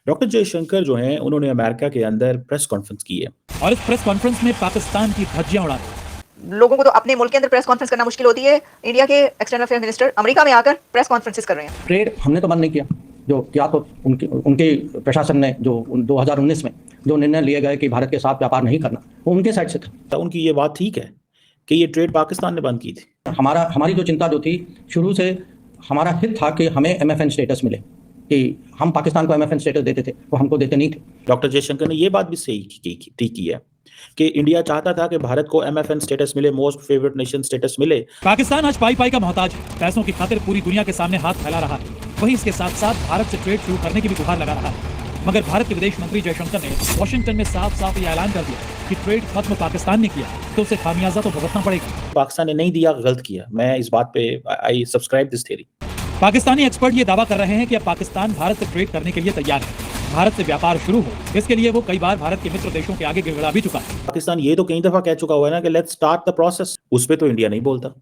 Doctor Jaishankar जो हैं उन्होंने अमेरिका के अंदर प्रेस कॉन्फ्रेंस की है और इस प्रेस कॉन्फ्रेंस में पाकिस्तान की धज्जियां उड़ा दी। लोगों को तो अपने मुल्क के अंदर प्रेस कॉन्फ्रेंस करना मुश्किल होती है, इंडिया के एक्सटर्नल अफेयर मिनिस्टर अमेरिका में आकर प्रेस कॉन्फ्रेंसेस कर रहे हैं। ट्रेड हमने तो बंद नहीं किया, जो किया तो उनके प्रशासन ने जो 2019 में जो निर्णय लिए गए कि भारत के साथ व्यापार नहीं करना, वो उनके साइड से था। तो उनकी ये बात ठीक है कि ये ट्रेड पाकिस्तान ने बंद की थी। हमारी जो चिंता जो थी शुरू से, हमारा हित था कि हमें MFN स्टेटस मिले, कि हम पाकिस्तान को MFN स्टेटस देते थे, वो हमको देते नहीं थे। डॉक्टर जयशंकर ने ये बात भी सही ठीक की है कि इंडिया चाहता था कि भारत को MFN स्टेटस मिले, मोस्ट फेवरेट नेशन स्टेटस मिले। पाकिस्तान आज पाई का मोहताज है, पैसों की खातिर पूरी दुनिया के सामने हाथ फैला रहा है। वहीं इसके साथ साथ भारत से ट्रेड शुरू करने की भी गुहार लगा रहा है। मगर भारत के विदेश मंत्री जयशंकर ने वॉशिंगटन में साफ साफ ये ऐलान कर दिया कि ट्रेड खत्म पाकिस्तान ने किया तो उसे खामियाजा तो भुगतना पड़ेगा। पाकिस्तान ने नहीं दिया, गलत किया। मैं इस बात पे I subscribe this theory. Pakistani expert ये दावा कर रहे हैं कि अब पाकिस्तान भारत से ट्रेड करने के लिए तैयार है। भारत से व्यापार शुरू हो, इसके लिए वो कई बार भारत के मित्र देशों के आगे गिड़गिड़ा भी चुका है। पाकिस्तान ये तो कई दफा कह चुका हुआ है ना कि लेट्स स्टार्ट द प्रोसेस, उस पे तो इंडिया नहीं बोलता।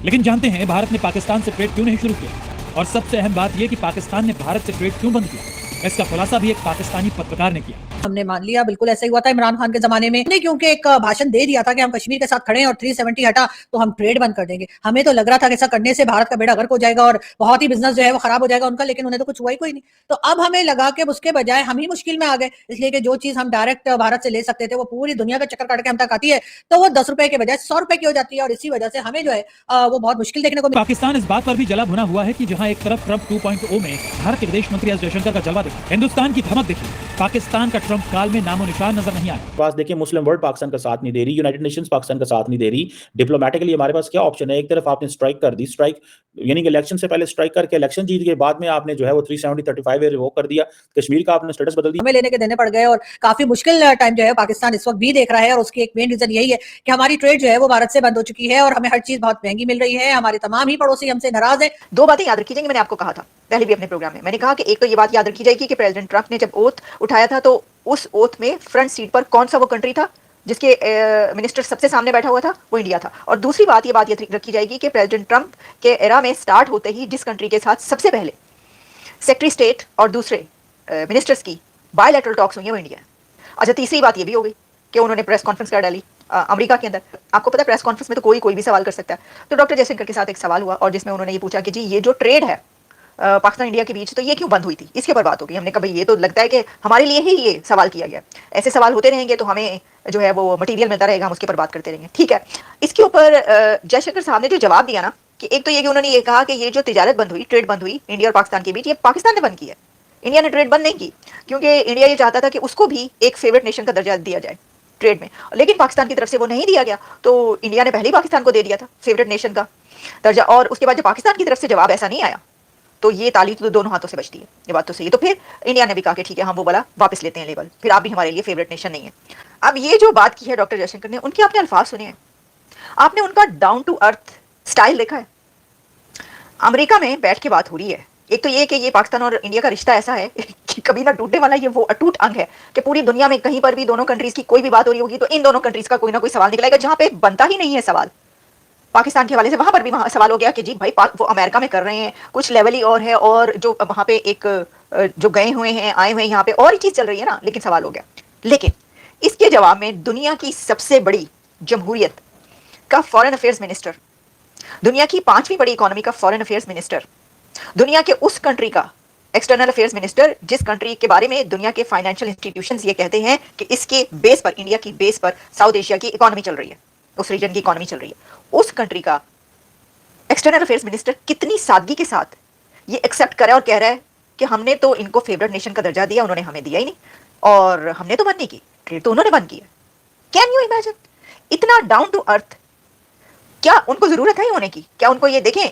लेकिन जानते हैं भारत ने पाकिस्तान से ट्रेड क्यों नहीं शुरू किया, और सबसे अहम बात यह कि पाकिस्तान ने भारत से ट्रेड क्यों बंद किया। इसका खुलासा भी एक पाकिस्तानी पत्रकार ने किया। हमने मान लिया, बिल्कुल ऐसा ही हुआ था इमरान खान के जमाने में, नहीं क्योंकि एक भाषण दे दिया था कि हम कश्मीर के साथ खड़े हैं और 370 हटा तो हम ट्रेड बंद कर देंगे। हमें तो लग रहा था कि ऐसा करने से भारत का बेड़ा गर्क हो जाएगा और बहुत ही बिजनेस जो है वो खराब हो जाएगा उनका, लेकिन उन्हें तो कुछ हुआ ही कोई नहीं। तो अब हमें लगा कि उसके बजाय हम ही मुश्किल में आ गए, इसलिए कि जो चीज हम डायरेक्ट भारत से ले सकते थे वो पूरी दुनिया का चक्कर काट के हम तक आती है, तो वो 10 रुपए के बजाय 100 रुपए की हो जाती है, और इसी वजह से हमें जो है वो बहुत मुश्किल देखने को। पाकिस्तान इस बात पर भी जला भुना हुआ है कि जहां एक तरफ ट्रंप 2.0 में भारत के विदेश मंत्री एस जयशंकर का जलवा देखा, हिंदुस्तान की धमक देखी, पाकिस्तान का ट्रंप काल में नामो निशान नजर नहीं आया। पास देखिए, मुस्लिम वर्ल्ड पाकिस्तान का साथ नहीं दे रही, यूनाइटेड नेशंस पाकिस्तान का साथ नहीं दे रही। डिप्लोमेटिकली हमारे पास क्या ऑप्शन है? एक तरफ आपने स्ट्राइक कर दी, स्ट्राइक यानी कि इलेक्शन से पहले स्ट्राइक करके इलेक्शन जीत गए, बाद में आपने जो है वो 370-35 रिवोक कर दिया, कश्मीर का आपने स्टेटस बदल दिया। हमें लेने के देने पड़ गए और काफी मुश्किल टाइम जो है पाकिस्तान इस वक्त भी देख रहा है, और उसकी एक मेन रीजन यही है कि हमारी ट्रेड जो है वो भारत से बंद हो चुकी है और हमें हर चीज बहुत महंगी मिल रही है, हमारे तमाम ही पड़ोसी हमसे नाराज है। दो बातें याद रखी जाएंगी, मैंने आपको कहा था पहले भी अपने प्रोग्राम में, मैंने कहा कि एक तो ये बात याद रखी जाएगी कि प्रेसिडेंट ट्रंप ने जब ओथ उठाया था तो उस ओथ में फ्रंट सीट पर कौन सा वो कंट्री था जिसके मिनिस्टर सबसे सामने बैठा हुआ था, वो इंडिया था। और दूसरी बात ये रखी जाएगी कि प्रेसिडेंट ट्रंप के एरा में स्टार्ट होते ही जिस कंट्री के साथ सबसे पहले सेक्रेटरी स्टेट और दूसरे मिनिस्टर्स की बायलैटरल टॉक्स हुई है वो इंडिया है। अच्छा, तीसरी बात ये भी हो गई कि उन्होंने प्रेस कॉन्फ्रेंस कर डाली अमेरिका के अंदर। आपको पता है प्रेस कॉन्फ्रेंस में तो कोई भी सवाल कर सकता है, तो डॉक्टर जयशंकर के साथ एक सवाल हुआ और जिसमें उन्होंने ये पूछा कि जी ये जो ट्रेड है पाकिस्तान इंडिया के बीच, तो ये क्यों बंद हुई थी, इसके ऊपर बात होगी। हमने कहा भाई ये तो लगता है कि हमारे लिए ही ये सवाल किया गया, ऐसे सवाल होते रहेंगे तो हमें जो है वो मटेरियल मिलता रहेगा, हम उसके ऊपर बात करते रहेंगे। ठीक है, इसके ऊपर जयशंकर साहब ने जो जवाब दिया ना, कि एक तो ये कि उन्होंने ये कहा कि ये जो तिजारत बंद हुई, ट्रेड बंद हुई इंडिया और पाकिस्तान के बीच, ये पाकिस्तान ने बंद की है, इंडिया ने ट्रेड बंद नहीं की, क्योंकि इंडिया ये चाहता था कि उसको भी एक फेवरेट नेशन का दर्जा दिया जाए ट्रेड में, लेकिन पाकिस्तान की तरफ से वो नहीं दिया गया, तो इंडिया ने पहले ही पाकिस्तान को दे दिया था फेवरेट नेशन का दर्जा। और उसके बाद जब पाकिस्तान की तरफ से जवाब ऐसा नहीं आया तो ये ताली तो दोनों हाथों से बजती है, ये बात तो सही है। तो फिर इंडिया ने भी कहा कि ठीक है हम वो बोला वापस लेते हैं लेबल, फिर आप भी हमारे लिए फेवरेट नेशन नहीं है। अब ये जो बात की है डॉक्टर जयशंकर ने, उनके आपने अल्फाज सुने हैं, आपने उनका डाउन टू अर्थ स्टाइल देखा है। अमेरिका में बैठ के बात हो रही है, एक तो ये कि ये पाकिस्तान और इंडिया का रिश्ता ऐसा है कि कभी ना टूटने वाला, ये वो अटूट अंग है कि पूरी दुनिया में कहीं पर भी दोनों कंट्रीज की कोई भी बात हो रही होगी तो इन दोनों कंट्रीज का कोई ना कोई सवाल निकलेगा। जहां पे बनता ही नहीं है सवाल पाकिस्तान के हवाले से, वहां पर भी सवाल हो गया कि जी भाई वो अमेरिका में कर रहे हैं, कुछ लेवल ही और है, और जो वहां पे एक जो गए हुए हैं आए हुए हैं यहाँ पे और ही चीज चल रही है ना, लेकिन सवाल हो गया। लेकिन इसके जवाब में दुनिया की सबसे बड़ी जमहूरियत का फॉरेन अफेयर्स मिनिस्टर, दुनिया की 5वीं बड़ी इकोनॉमी का फॉरेन अफेयर्स मिनिस्टर, दुनिया के उस कंट्री का एक्सटर्नल अफेयर्स मिनिस्टर जिस कंट्री के बारे में दुनिया के फाइनेंशियल इंस्टीट्यूशंस ये कहते हैं कि इसके बेस पर, इंडिया की बेस पर साउथ एशिया की इकोनॉमी चल रही है, उस रीजन की इकोनॉमी चल रही है, उस कंट्री का एक्सटर्नल अफेयर्स मिनिस्टर कितनी सादगी के साथ ये एक्सेप्ट कर रहा है और कह रहा है कि हमने तो इनको फेवरेट नेशन का दर्जा दिया, उन्होंने हमें दिया ही नहीं, और हमने तो बंद नहीं की ट्रेड, तो उन्होंने बंद किया। कैन यू इमेजिन इतना डाउन टू अर्थ? क्या उनको जरूरत है होने की? क्या उनको ये देखें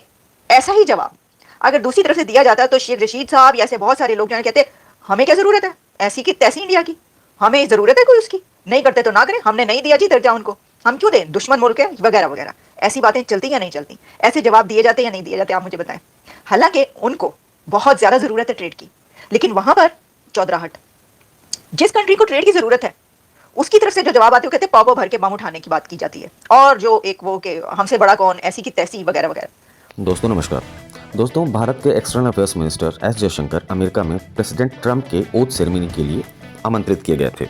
ऐसा ही जवाब अगर दूसरी तरफ से दिया जाता है तो शेख रशीद साहब या ऐसे बहुत सारे लोग जो कहते हमें क्या जरूरत है ऐसी की तैसी इंडिया की, हमें जरूरत है कोई उसकी, नहीं करते तो ना करें, हमने नहीं दिया जी दर्जा उनको, हम क्यों दें, दुश्मन मुल्क है वगैरह वगैरह। ऐसी बातें चलती या नहीं चलती? ऐसे जवाब दिए जाते या नहीं दिए जाते? आप मुझे बताएं। हालांकि उनको बहुत ज्यादा जरूरत है ट्रेड की, लेकिन वहां पर चौधराहट, जिस कंट्री को ट्रेड की जरूरत है उसकी तरफ से जो जवाब आते हैं कहते हैं पाव भर के बम उठाने की बात की जाती है, और जो एक वो कि हमसे बड़ा कौन, ऐसी की तैसी वगैरह वगैरह। दोस्तों नमस्कार, दोस्तों, भारत के external affairs minister S Jaishankar America में प्रेसिडेंट ट्रंप के ओथ सेरेमनी के लिए आमंत्रित किए गए थे।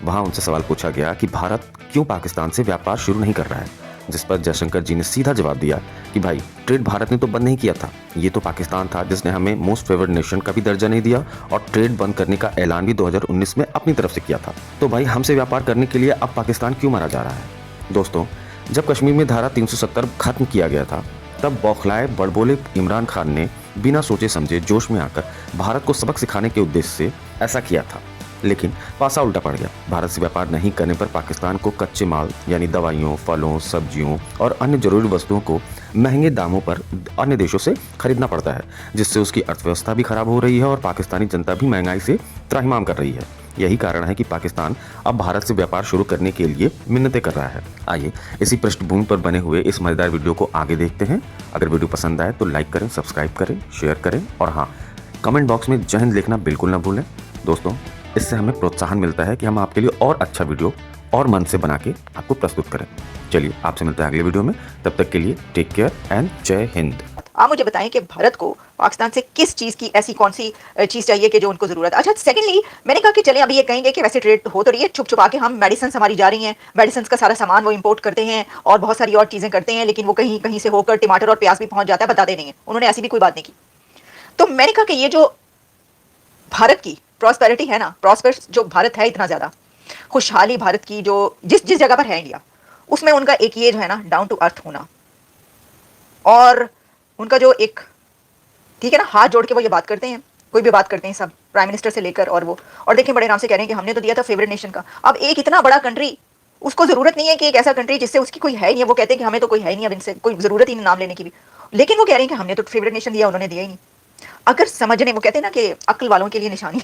वहां उनसे सवाल पूछा गया कि भारत क्यों पाकिस्तान से व्यापार शुरू नहीं कर रहा है, जिस पर जयशंकर जी ने सीधा जवाब दिया कि भाई, ट्रेड भारत ने तो बंद नहीं किया था, ये तो पाकिस्तान था जिसने हमें मोस्ट फेवर्ड नेशन का भी दर्जा नहीं दिया और ट्रेड बंद करने का ऐलान भी 2019 में अपनी तरफ से किया था। तो भाई, हमसे व्यापार करने के लिए अब पाकिस्तान क्यों मारा जा रहा है। दोस्तों, जब कश्मीर में धारा 370 खत्म किया गया था, तब बौखलाए बड़बोले इमरान खान ने बिना सोचे समझे जोश में आकर भारत को सबक सिखाने के उद्देश्य से ऐसा किया था। लेकिन पासा उल्टा पड़ गया। भारत से व्यापार नहीं करने पर पाकिस्तान को कच्चे माल यानी दवाइयों, फलों, सब्जियों और अन्य जरूरी वस्तुओं को महंगे दामों पर अन्य देशों से खरीदना पड़ता है, जिससे उसकी अर्थव्यवस्था भी खराब हो रही है और पाकिस्तानी जनता भी महंगाई से त्राहिमाम कर रही है। यही कारण है कि पाकिस्तान अब भारत से व्यापार शुरू करने के लिए मिन्नतें कर रहा है। आइए इसी पृष्ठभूमि पर बने हुए इस मजेदार वीडियो को आगे देखते हैं। अगर वीडियो पसंद आए तो लाइक करें, सब्सक्राइब करें, शेयर करें और हाँ, कमेंट बॉक्स में जय हिंद लिखना बिल्कुल ना भूलें। दोस्तों, इससे हमें प्रोत्साहन मिलता है कि हम आपके लिए और अच्छा वीडियो और मन से बना के आपको प्रस्तुत करें। चलिए, आपसे मिलते हैं अगले वीडियो में। तब तक के लिए टेक केयर एंड जय हिंद। आप मुझे बताएं कि भारत को पाकिस्तान से किस चीज़ की ऐसी कौन सी चीज़ चाहिए कि जो उनको ज़रूरत है। अच्छा, सेकेंडली मैंने कहा कि चलें अभी ये कहेंगे कि वैसे ट्रेड हो तो रही है, छुप छुपा के हम मेडिसिन हमारी जा रही हैं, मेडिसिन का सारा सामान वो इंपोर्ट करते हैं और बहुत सारी और चीज़ें करते हैं, लेकिन वो कहीं कहीं से होकर टमाटर और प्याज भी पहुंच जाता है, बताते नहीं है। उन्होंने ऐसी भी कोई बात नहीं की। तो मैंने कहा कि ये जो भारत की प्रॉस्पेरिटी है ना, प्रॉस्पर जो भारत है, इतना ज़्यादा खुशहाली भारत की जो जिस जिस जगह पर है इंडिया, उसमें उनका एक ये जो है ना, डाउन टू अर्थ होना और उनका जो एक, ठीक है ना, हाथ जोड़ के वो ये बात करते हैं, कोई भी बात करते हैं, सब प्राइम मिनिस्टर से लेकर और वो, और देखें बड़े आराम से कह रहे हैं कि हमने तो दिया था फेवरेट नेशन का। अब एक इतना बड़ा कंट्री, उसको जरूरत नहीं है कि एक ऐसा कंट्री जिससे उसकी कोई है नहीं है, वो कहते हैं कि हमें तो कोई है नहीं, अब इनसे कोई जरूरत ही नहीं नाम लेने की भी, लेकिन वो कह रहे हैं कि हमने तो फेवरेट नेशन दिया, उन्होंने दिया ही नहीं। अगर समझने, वो कहते हैं ना कि अक्ल वालों के लिए निशानी,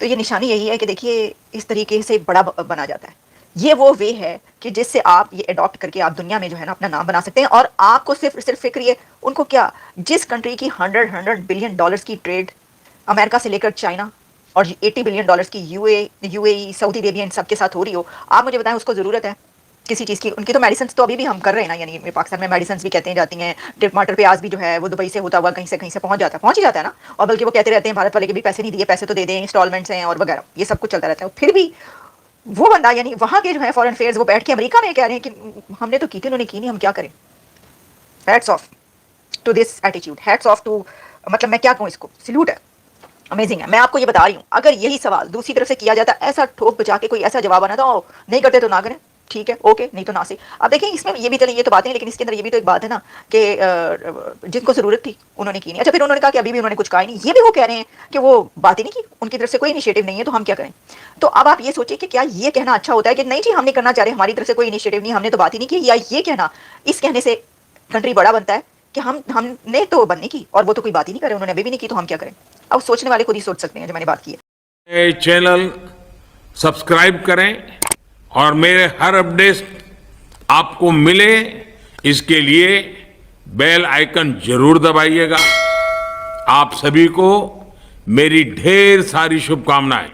तो ये निशानी यही है कि देखिए इस तरीके से बड़ा बना जाता है। ये वो वे है कि जिससे आप ये अडॉप्ट करके आप दुनिया में जो है ना अपना नाम बना सकते हैं। और आपको सिर्फ फिक्र ये, उनको क्या, जिस कंट्री की 100 बिलियन डॉलर्स की ट्रेड अमेरिका से लेकर चाइना और 80 बिलियन डॉलर्स की यूएई, सऊदी अरेबिया, इन सब के साथ हो रही हो, आप मुझे बताएं उसको ज़रूरत है किसी चीज़ की। उनकी तो मेडिसिन तो अभी भी हम कर रहे हैं ना, यानी पाकिस्तान में मेडिसिन भी कहते हैं जाती हैं, टमाटर प्याज भी जो है वो दुबई से होता हुआ कहीं से पहुंच ही जाता है ना। और बल्कि वो कहते रहते हैं भारत वाले के भी पैसे नहीं दिए, पैसे तो दे दें, इंस्टॉलमेंट्स हैं और वगैरह, ये सब कुछ चलता रहता है। फिर भी वो बंदा, यानी वहाँ के जो है फॉरेन अफेयर्स, वो बैठ के अमेरिका में कह रहे हैं कि हमने तो की थी, उन्होंने की नहीं, हम क्या करें। Hats off to this attitude, hats off to, मतलब मैं क्या कहूँ इसको, सैल्यूट है, अमेजिंग है। मैं आपको ये बता रही हूँ, अगर यही सवाल दूसरी तरफ से किया जाता, ऐसा ठोक बचा के कोई ऐसा जवाब आना था, नहीं करते तो ना करें, ठीक है, ओके, नहीं तो ना से। अब देखिए इसमें ये भी चले, ये तो बातें, लेकिन इसके अंदर ये भी तो एक बात है ना कि जिनको ज़रूरत थी उन्होंने की नहीं। अच्छा, फिर उन्होंने कहा कि अभी भी उन्होंने कुछ कहा ही नहीं, ये भी वो कह रहे हैं कि वो बात ही नहीं की, उनकी तरफ से कोई इनिशिएटिव नहीं है, तो हम क्या करें। तो अब आप ये सोचिए कि क्या ये कहना अच्छा होता है कि नहीं जी हम नहीं करना चाह रहे, हमारी तरफ से कोई इनिशिएटिव नहीं, हमने तो बात ही नहीं की, या ये कहना, इस कहने से कंट्री बड़ा बनता है कि हमने तो बनने की और वो तो कोई बात ही नहीं करे, उन्होंने अभी भी नहीं की, तो हम क्या करें। अब सोचने वाले खुद ही सोच सकते हैं जो मैंने बात की है। चैनल सब्सक्राइब करें और मेरे हर अपडेट आपको मिले, इसके लिए बेल आइकन जरूर दबाइएगा। आप सभी को मेरी ढेर सारी शुभकामनाएं।